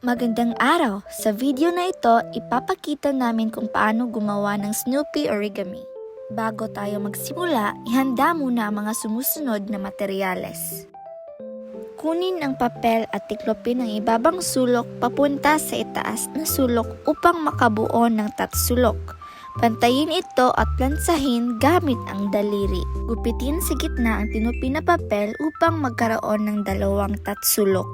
Magandang araw! Sa video na ito, ipapakita namin kung paano gumawa ng Snoopy origami. Bago tayo magsimula, ihanda muna ang mga sumusunod na materyales. Kunin ang papel at tiklopin ang ibabang sulok papunta sa itaas na sulok upang makabuo ng tatsulok. Pantayin ito at lansahin gamit ang daliri. Gupitin sa gitna ang tinupi na papel upang magkaroon ng dalawang tatsulok.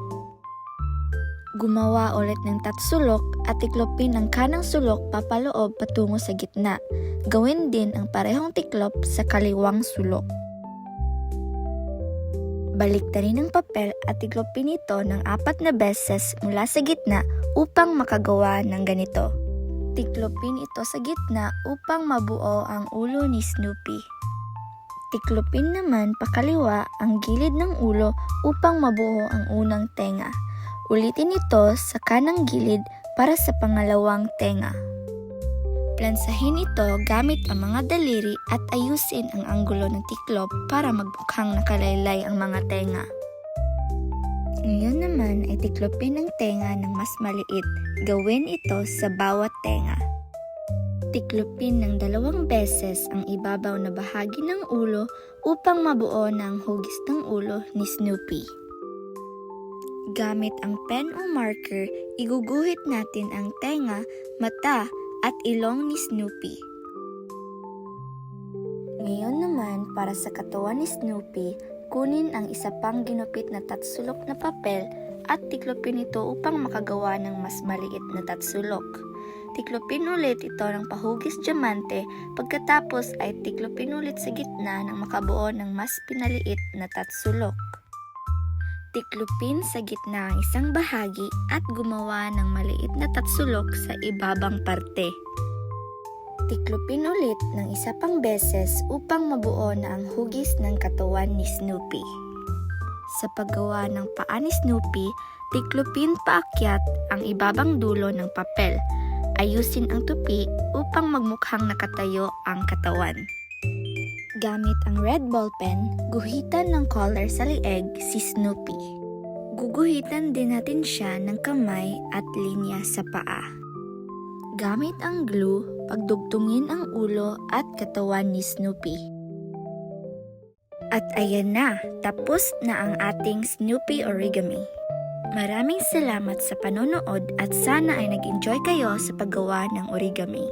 Gumawa ulit ng tatsulok at tiklopin ang kanang sulok papaloob patungo sa gitna. Gawin din ang parehong tiklop sa kaliwang sulok. Baliktarin ang papel at tiklopin ito ng 4 na beses mula sa gitna upang makagawa ng ganito. Tiklopin ito sa gitna upang mabuo ang ulo ni Snoopy. Tiklopin naman pakaliwa ang gilid ng ulo upang mabuo ang unang tenga. Ulitin ito sa kanang gilid para sa pangalawang tenga. Plansahin ito gamit ang mga daliri at ayusin ang anggulo ng tiklop para magmukhang nakalaylay ang mga tenga. Ngayon naman ay tiklopin ang tenga ng mas maliit. Gawin ito sa bawat tenga. Tiklopin ng 2 beses ang ibabaw na bahagi ng ulo upang mabuo ng hugis ng ulo ni Snoopy. Gamit ang pen o marker, iguguhit natin ang tenga, mata, at ilong ni Snoopy. Ngayon naman, para sa katawan ni Snoopy, kunin ang isa pang ginupit na tatsulok na papel at tiklopin ito upang makagawa ng mas maliit na tatsulok. Tiklopin ulit ito ng pahugis diamante, pagkatapos ay tiklopin ulit sa gitna nang makabuo ng mas pinaliit na tatsulok. Tiklopin sa gitna ang isang bahagi at gumawa ng maliit na tatsulok sa ibabang parte. Tiklopin ulit ng isa pang beses upang mabuo na ang hugis ng katawan ni Snoopy. Sa paggawa ng paa ni Snoopy, tiklopin paakyat ang ibabang dulo ng papel. Ayusin ang tupi upang magmukhang nakatayo ang katawan. Gamit ang red ballpen, guhitan ng color sa leeg si Snoopy. Guguhitan din natin siya ng kamay at linya sa paa. Gamit ang glue, pagdugtungin ang ulo at katawan ni Snoopy. At ayan na, tapos na ang ating Snoopy origami. Maraming salamat sa panonood at sana ay nag-enjoy kayo sa paggawa ng origami.